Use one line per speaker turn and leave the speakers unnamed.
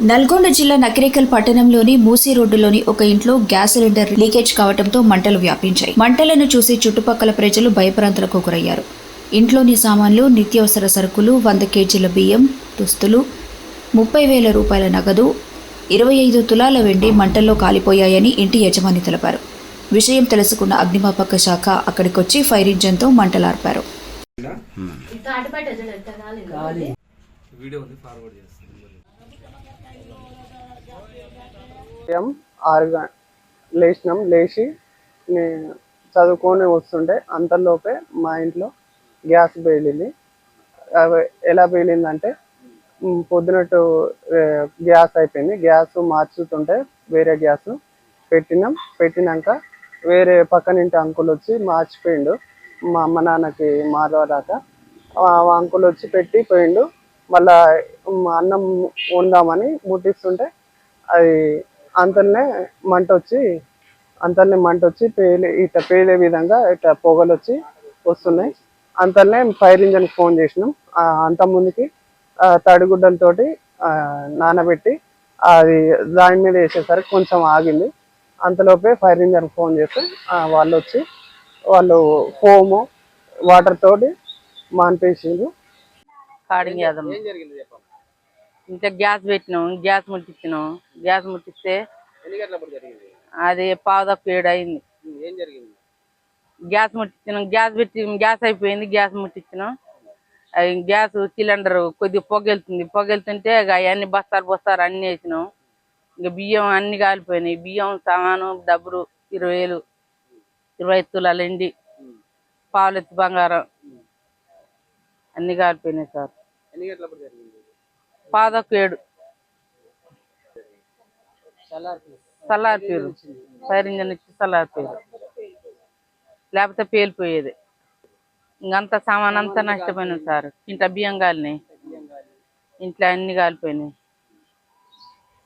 నల్గొండ జిల్లా నకిరేకల్ పట్టణంలోని మూసీ రోడ్డులోని ఒక ఇంట్లో గ్యాస్ సిలిండర్ లీకేజ్ కావడంతో మంటలు వ్యాపించాయి. మంటలను చూసి చుట్టుపక్కల ప్రజలు భయభ్రాంతులకు గురయ్యారు. ఇంట్లోని సామాన్లు, నిత్యావసర సరుకులు, 100 కేజీల బియ్యం, దుస్తులు, 30,000 రూపాయల నగదు, 25 తులాల వెండి మంటల్లో కాలిపోయాయని ఇంటి యజమాని తెలిపారు. విషయం తెలుసుకున్న అగ్నిమాపక శాఖ అక్కడికొచ్చి ఫైర్ ఇంజన్తో మంటలార్పారు.
లేచి చదువుకొని వస్తుంటే అంతలోపే మా ఇంట్లో గ్యాస్ పేలింది. ఎలా పేలిందంటే పొద్దునట్టు గ్యాస్ అయిపోయింది. గ్యాస్ మార్చుతుంటే వేరే గ్యాస్ పెట్టినాక వేరే పక్కనింటి అంకుల్ వచ్చి మార్చిపోయిండు. మా అమ్మ నాన్నకి మారదాకా అంకుల్ వచ్చి పెట్టి పోయిండు. మళ్ళా అన్నం వండామని ముట్టిస్తుంటే అది అంతల్నే మంట వచ్చి పేలే విధంగా ఇట్లా పొగలు వచ్చి వస్తున్నాయి. అంతల్నే ఫైర్ ఇంజన్ ఫోన్ చేసినాం. అంత ముందుకి తడిగుడ్డలతోటి నానబెట్టి అది దాని మీద వేసేసరికి కొంచెం ఆగింది. అంతలోపే ఫైర్ ఇంజన్ ఫోన్ చేస్తే వాళ్ళు ఫోము వాటర్ తోటి మాన్పేసిండ్రు.
ఇంకా గ్యాస్ పెట్టినాం, గ్యాస్ ముట్టిస్తే అది 6:15 అయింది. గ్యాస్ ముట్టించినాం, గ్యాస్ అయిపోయింది. గ్యాస్ ముట్టించినాం. గ్యాస్ సిలిండర్ కొద్దిగా పొగెళ్తుంటే అవన్నీ బస్తారు అన్ని వేసినాం. ఇంకా బియ్యం అన్ని కాలిపోయినాయి. బియ్యం సామాను డబ్బులు 20,000, 25 తులాల ఎండి, పావులెత్తు బంగారం అన్ని కాలిపోయినాయి సార్. 6:17 చల్లారిపోయారు. ఫైర్ ఇంజన్ ఇచ్చి చల్లారిపోయారు, లేకపోతే పేలిపోయేది. ఇంకంతా సామాన్ అంతా నష్టపోయినాం సార్. ఇంట్లో బియ్యం కాలినాయి, ఇంట్లో అన్ని కాలిపోయినాయి.